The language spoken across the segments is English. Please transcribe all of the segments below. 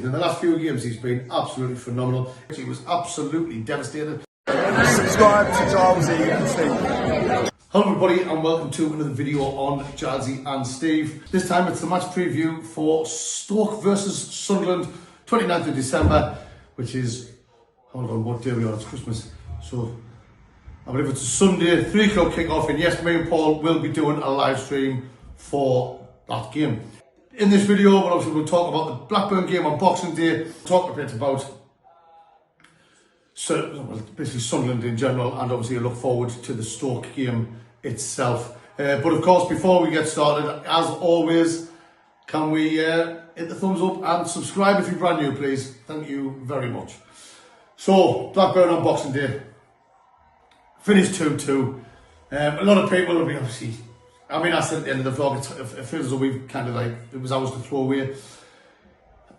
In the last few games, he's been absolutely phenomenal. He was absolutely devastated. Subscribe to Jalsy and Steve. Hello everybody and welcome to another video on Jalsy and Steve. This time it's the match preview for Stoke versus Sunderland, 29th of December, which is, hold on, what day are we on? It's Christmas. So, I believe it's a Sunday, 3 o'clock kick-off, and yes, me and Paul will be doing a live stream for that game. In this video, we're obviously going to talk about the Blackburn game on Boxing Day, talk a bit about basically Sunderland in general, and obviously I look forward to the Stoke game itself. But of course, before we get started, as always, can we hit the thumbs up and subscribe if you're brand new, please? Thank you very much. So, Blackburn on Boxing Day, finished 2-2. A lot of people have been obviously, I said at the end of the vlog, it feels as though we've kind of like, it was ours to throw away.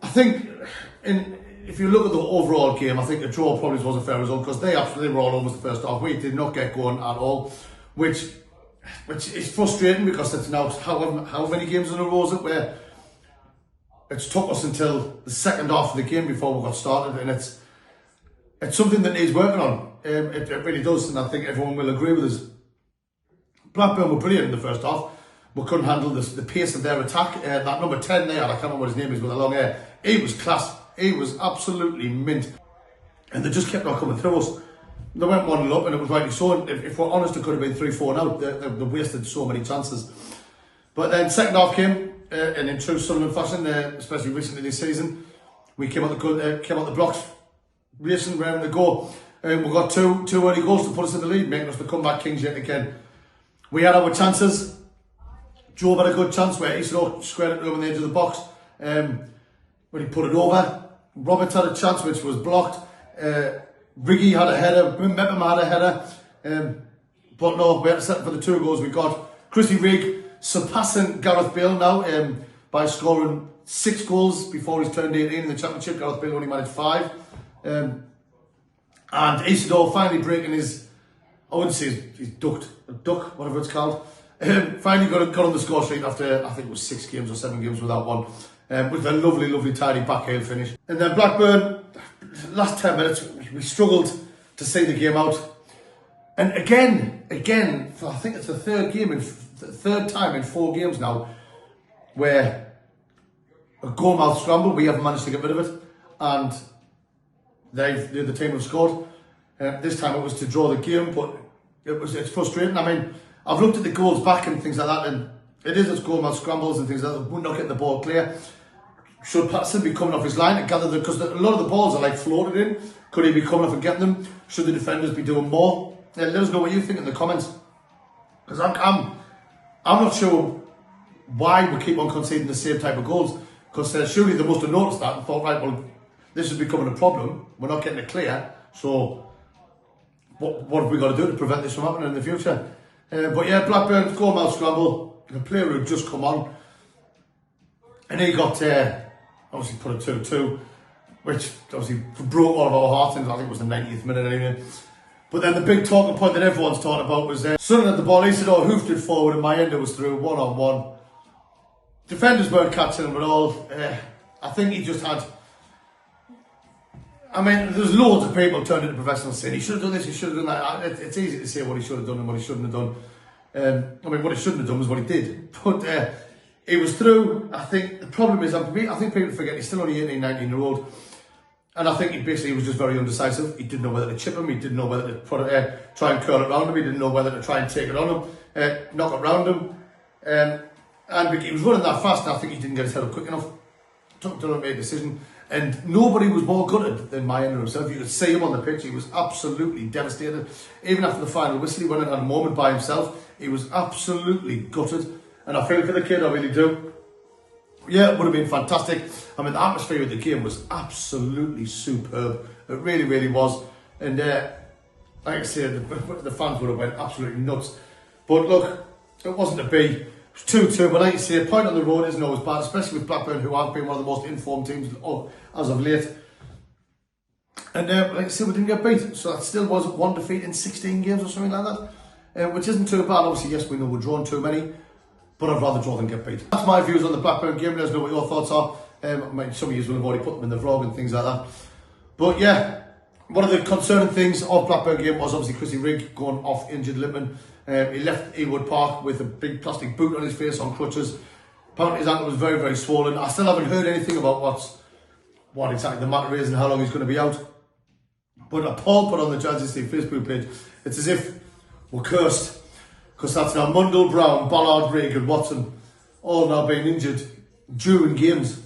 I think, if you look at the overall game, I think a draw probably was a fair result because they absolutely were all over the first half. We did not get going at all, which is frustrating because it's now how many games in a row is it where it's took us until the second half of the game before we got started, and it's something that needs working on. It really does, and I think everyone will agree with us. Blackburn were brilliant in the first half. We couldn't handle the pace of their attack. That number 10 there, I can't remember what his name is, with the long hair, he was class. He was absolutely mint. And they just kept on coming through us. They went 1-0 up, and it was rightly so. If we're honest, it could have been 3-4 now. They wasted so many chances. But then second half came, and in true Sunderland fashion, especially recently this season, we came out the blocks, racing, ready to go. We got two early goals to put us in the lead, making us the comeback kings yet again. We had our chances. Joe had a good chance where he squared it over the edge of the box. When he put it over, Roberts had a chance which was blocked. Riggy had a header, Mepham had a header. But no, we had to settle for the 2 goals we got. Chrissy Rigg surpassing Gareth Bale now by scoring 6 goals before he's turned 18 in the Championship. Gareth Bale only managed 5. And Isidore finally breaking his, I wouldn't say he's duck, whatever it's called. Finally got on the score sheet after, I think it was 6 games or 7 games without one. With a lovely tidy backheel finish. And then Blackburn, last 10 minutes, we struggled to see the game out. And again, I think it's the third time in 4 games now, where a goal-mouth scramble, we haven't managed to get rid of it. And the team have scored. This time it was to draw the game, but it's frustrating. I mean, I've looked at the goals back and things like that, and it is goal-mouth scrambles and things like that. We're not getting the ball clear. Should Patterson be coming off his line and gather them? Because a lot of the balls are like floated in. Could he be coming off and getting them? Should the defenders be doing more? Let us know what you think in the comments. Because I'm not sure why we keep on conceding the same type of goals. Because surely they must have noticed that and thought, right, well, this is becoming a problem. We're not getting it clear. So what have we got to do to prevent this from happening in the future? But yeah, Blackburn, goal-mouth scramble. The player who had just come on. And he got, obviously put it 2-2, which obviously broke all of our hearts, and I think it was the 90th minute anyway. But then the big talking point that everyone's talking about was Sunderland at the ball. Isidore hoofed it forward, and Mayenda was through 1-on-1. Defenders weren't catching him at all. I think he just had, there's loads of people turning to professionals saying he should have done this, he should have done that. It's easy to say what he should have done and what he shouldn't have done. What he shouldn't have done was what he did. But he was through. I think the problem is, I think people forget he's still only 18, 19-year-old. And I think he was just very undecisive. He didn't know whether to chip him, he didn't know whether to try and curl it around him, he didn't know whether to try and take it on him, knock it round him. And he was running that fast, and I think he didn't get his head up quick enough. Took him to make a decision. And nobody was more gutted than Mayenda himself. You could see him on the pitch, he was absolutely devastated. Even after the final whistle, he went in at a moment by himself. He was absolutely gutted. And I feel for the kid, I really do. Yeah, it would have been fantastic. The atmosphere of the game was absolutely superb. It really was. And like I said, the fans would have went absolutely nuts. But look, it wasn't to be. It was 2-2, but like I say, a point on the road isn't always bad, especially with Blackburn, who have been one of the most informed teams as of late. And like I said, we didn't get beat. So that still was 1 defeat in 16 games or something like that. Which isn't too bad. Obviously, yes, we know we're drawn too many. But I'd rather draw than get beat. That's my views on the Blackburn game. Let us know what your thoughts are. Some of you will have already put them in the vlog and things like that. But yeah, one of the concerning things of Blackburn game was obviously Chrissy Rigg going off injured limping. He left Ewood Park with a big plastic boot on his face on crutches. Apparently his ankle was very, very swollen. I still haven't heard anything about what exactly the matter is and how long he's going to be out. But a Paul put on the Jazzy Steve Facebook page, it's as if we're cursed. Because that's now Mundell, Brown, Ballard, Rigg and Watson all now being injured during games.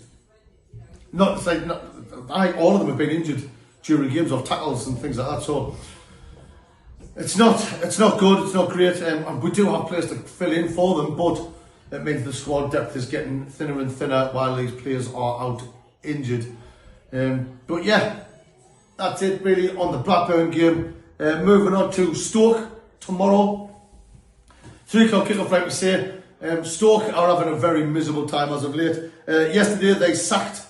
I think all of them have been injured during games of tackles and things like that. So it's not good, it's not great. And we do have players to fill in for them, but it means the squad depth is getting thinner and thinner while these players are out injured. But yeah, that's it really on the Blackburn game. Moving on to Stoke tomorrow. 3 o'clock kickoff, like we say. Stoke are having a very miserable time as of late. Yesterday they sacked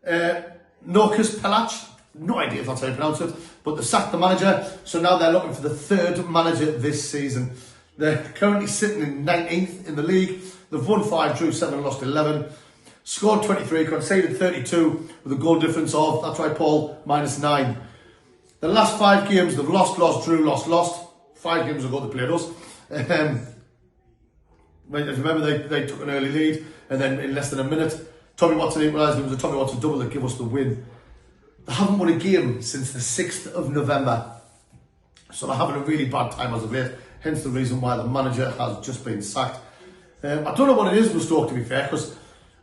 Norkus Pelach. No idea if that's how you pronounce it, but they sacked the manager. So now they're looking for the 3rd manager this season. They're currently sitting in 19th in the league. They've won 5, drew 7, lost 11. Scored 23, conceded 32 with a goal difference of, that's right Paul, -9. The last 5 games they've lost, drew, lost. 5 games ago they played us. Remember they took an early lead and then in less than a minute Tommy Watson equalised. It was a Tommy Watson double that gave us the win. They haven't won a game since the 6th of November. So they're having a really bad time as of late. Hence the reason why the manager has just been sacked. I don't know what it is with Stoke, to be fair, because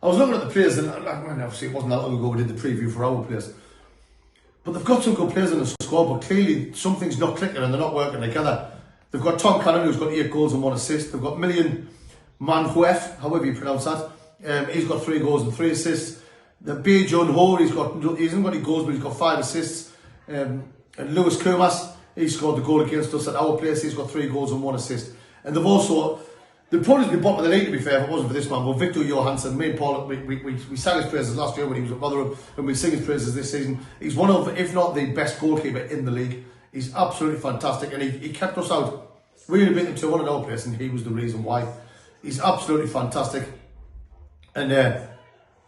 I was looking at the players and obviously it wasn't that long ago we did the preview for our players. But they've got some good players in the squad, but clearly something's not clicking and they're not working together. They've got Tom Cannon, who's got 8 goals and 1 assist. They've got Million Manhuef, however you pronounce that. He's got 3 goals and 3 assists. The Bae Jun Ho, he hasn't got any goals, but he's got 5 assists. And Lewis Kurmas, he scored the goal against us at our place. He's got 3 goals and 1 assist. And they'd probably be bottom of the league, to be fair, if it wasn't for this man. But Victor Johansson, me and Paul, we sang his praises last year when he was at Rotherham, and we sing his praises this season. He's one of, if not the best goalkeeper in the league. He's absolutely fantastic, and he kept us out. We really beat them 2-1 at our place, and he was the reason why. He's absolutely fantastic. And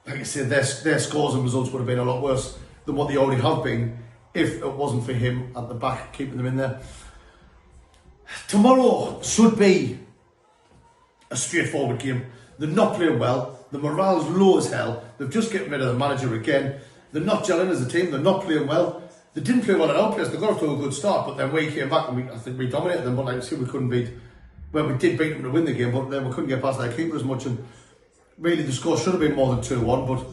like I said, their scores and results would have been a lot worse than what they already have been if it wasn't for him at the back, keeping them in there. Tomorrow should be a straightforward game. They're not playing well. The morale's low as hell. They've just getting rid of the manager again. They're not gelling as a team. They're not playing well. They didn't play well at our place. They got off to a good start, but then we came back and I think we dominated them. But like I said, we couldn't beat. Well, we did beat them to win the game, but then we couldn't get past their keeper as much. And really, the score should have been more than 2-1. But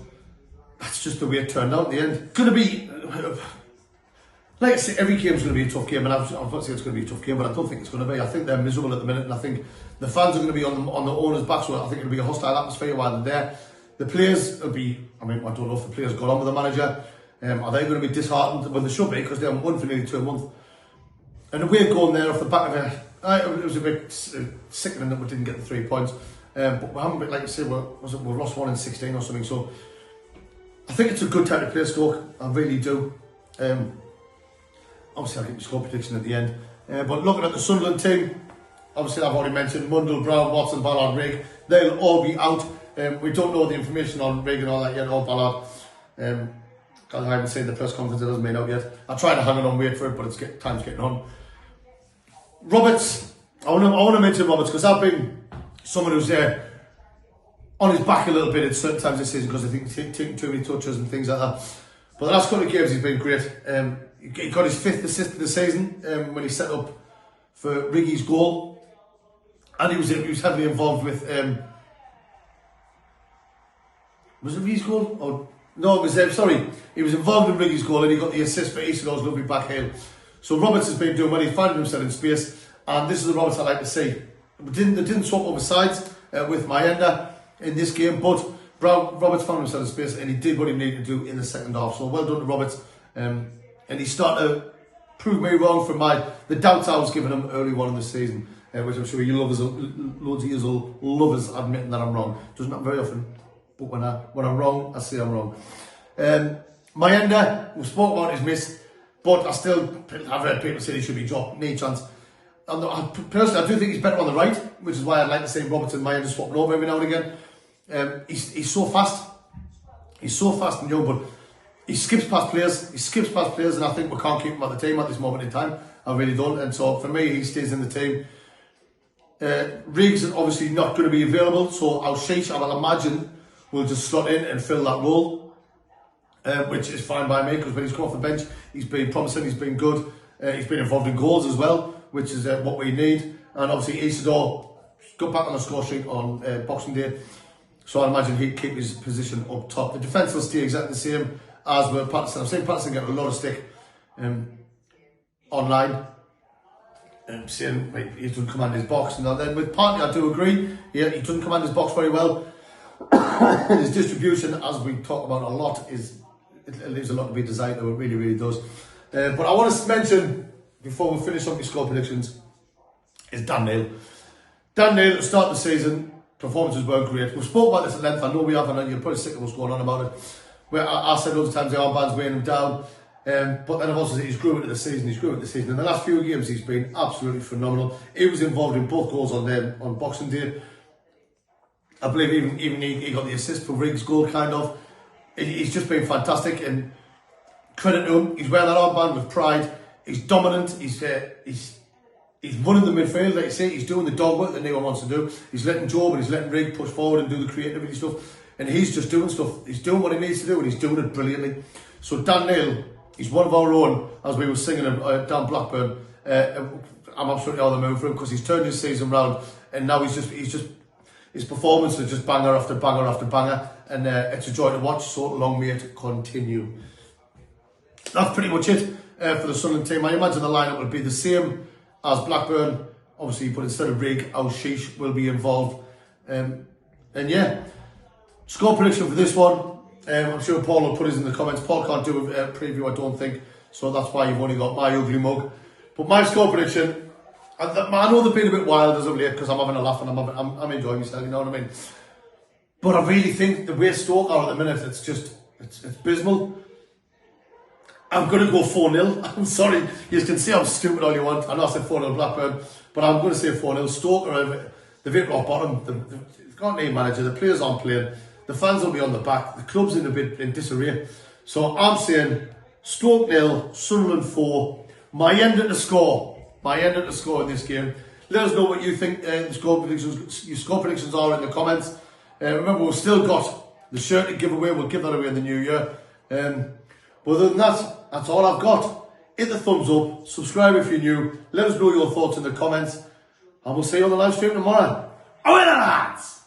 that's just the way it turned out in the end. Going to be. Like I say, every game's going to be a tough game, and I'm not saying it's going to be a tough game, but I don't think it's going to be. I think they're miserable at the minute, and I think the fans are going to be on the owners' backs, so I think it'll be a hostile atmosphere while they're there. The players will be, I don't know if the players got on with the manager. Are they going to be disheartened? Well, they should be, because they haven't won for nearly 2 months. And the way going there off the back of it was a bit sickening that we didn't get the 3 points. But we haven't been, like I say, we've lost 1 in 16 or something, so I think it's a good time to play Stoke. I really do. Obviously, I'll get the score prediction at the end. But looking at the Sunderland team, obviously I've already mentioned Mundell, Brown, Watson, Ballard, Rigg. They'll all be out. We don't know the information on Rigg and all that yet, or Ballard. I haven't seen the press conference, it hasn't been out yet. I try to hang on and wait for it, but time's getting on. Roberts, I want to mention Roberts because I've been someone who's on his back a little bit at certain times this season because I think he's taking too many touches and things like that. But the last couple of games he's been great. He got his 5th assist of the season when he set up for Riggy's goal, and he was heavily involved with. Was it Riggy's goal? Oh no, it was sorry. He was involved in Riggy's goal, and he got the assist for Issadore's lovely back heel. So Roberts has been doing well. He's finding himself in space, and this is the Roberts I like to see. They didn't swap over sides with Mayenda in this game, but Roberts found himself in space, and he did what he needed to do in the second half. So well done to Roberts. And he's starting to prove me wrong from the doubts I was giving him early on in the season, which I'm sure loads of you will love us admitting that I'm wrong. Doesn't happen very often, but when I'm wrong, I say I'm wrong. Mayenda, we spoke about his miss, but I've heard people say he should be dropped, no chance. And personally, I do think he's better on the right, which is why I'd like to see Roberts and Mayenda swapping over every now and again. He's so fast. He's so fast and young, but he skips past players. And I think we can't keep him at the team at this moment in time. I really don't. And so for me, he stays in the team. Riggs is obviously not going to be available, so Al-Shish, I will imagine, will just slot in and fill that role, which is fine by me, because when he's come off the bench, he's been promising, he's been good, he's been involved in goals as well, which is what we need. And obviously Isidore got back on the score sheet on Boxing Day, so I imagine he'd keep his position up top. The defence will stay exactly the same as with Patterson. I've seen Patterson get a lot of stick online, saying he doesn't command his box. And then with Partey, I do agree, he doesn't command his box very well. His distribution, as we talk about a lot, it leaves a lot to be desired. It really, really does. But I want to mention, before we finish up my score predictions, is Dan Neil. Dan Neil, at the start of the season, performances weren't great. We've spoken about this at length. I know we have, and you're probably sick of us going on about it. Where I said all the times the armband's weighing him down. But then I've also said he's grew into the season. In the last few games, he's been absolutely phenomenal. He was involved in both goals on Boxing Day. I believe even he got the assist for Riggs' goal, kind of. He's just been fantastic, and credit to him. He's wearing that armband with pride. He's dominant. He's running the midfield, like you say. He's doing the dog work that no one wants to do. He's letting Job and he's letting Riggs push forward and do the creativity stuff. And he's just doing stuff. He's doing what he needs to do, and he's doing it brilliantly. So Dan Neil, he's one of our own, as we were singing down Blackburn. I'm absolutely on the move for him, because he's turned his season round, and now he's just his performance is just banger after banger after banger, and it's a joy to watch. So long may it continue. That's pretty much it for the Sunderland team. I imagine the lineup will be the same as Blackburn, obviously, but instead of Rig, Al-Shish will be involved. And yeah, score prediction for this one. I'm sure Paul will put his in the comments. Paul can't do a preview, I don't think, so that's why you've only got my ugly mug. But my score prediction, I know they've been a bit wild as of late, because I'm having a laugh and I'm enjoying myself, you know what I mean? But I really think the way Stoke are at the minute, it's abysmal. I'm going to go 4-0. I'm sorry, you can say I'm stupid all you want. I know I said 4-0 Blackburn, but I'm going to say 4-0. Stoke they've hit rock bottom. They've got an manager, the players aren't playing. The fans will be on the back. The club's in disarray. So I'm saying Stoke 0, Sunderland 4. My end at the score in this game. Let us know what you think your score predictions are in the comments. Remember, we've still got the shirt to give away. We'll give that away in the new year. But other than that, that's all I've got. Hit the thumbs up. Subscribe if you're new. Let us know your thoughts in the comments. And we'll see you on the live stream tomorrow. Away, lads!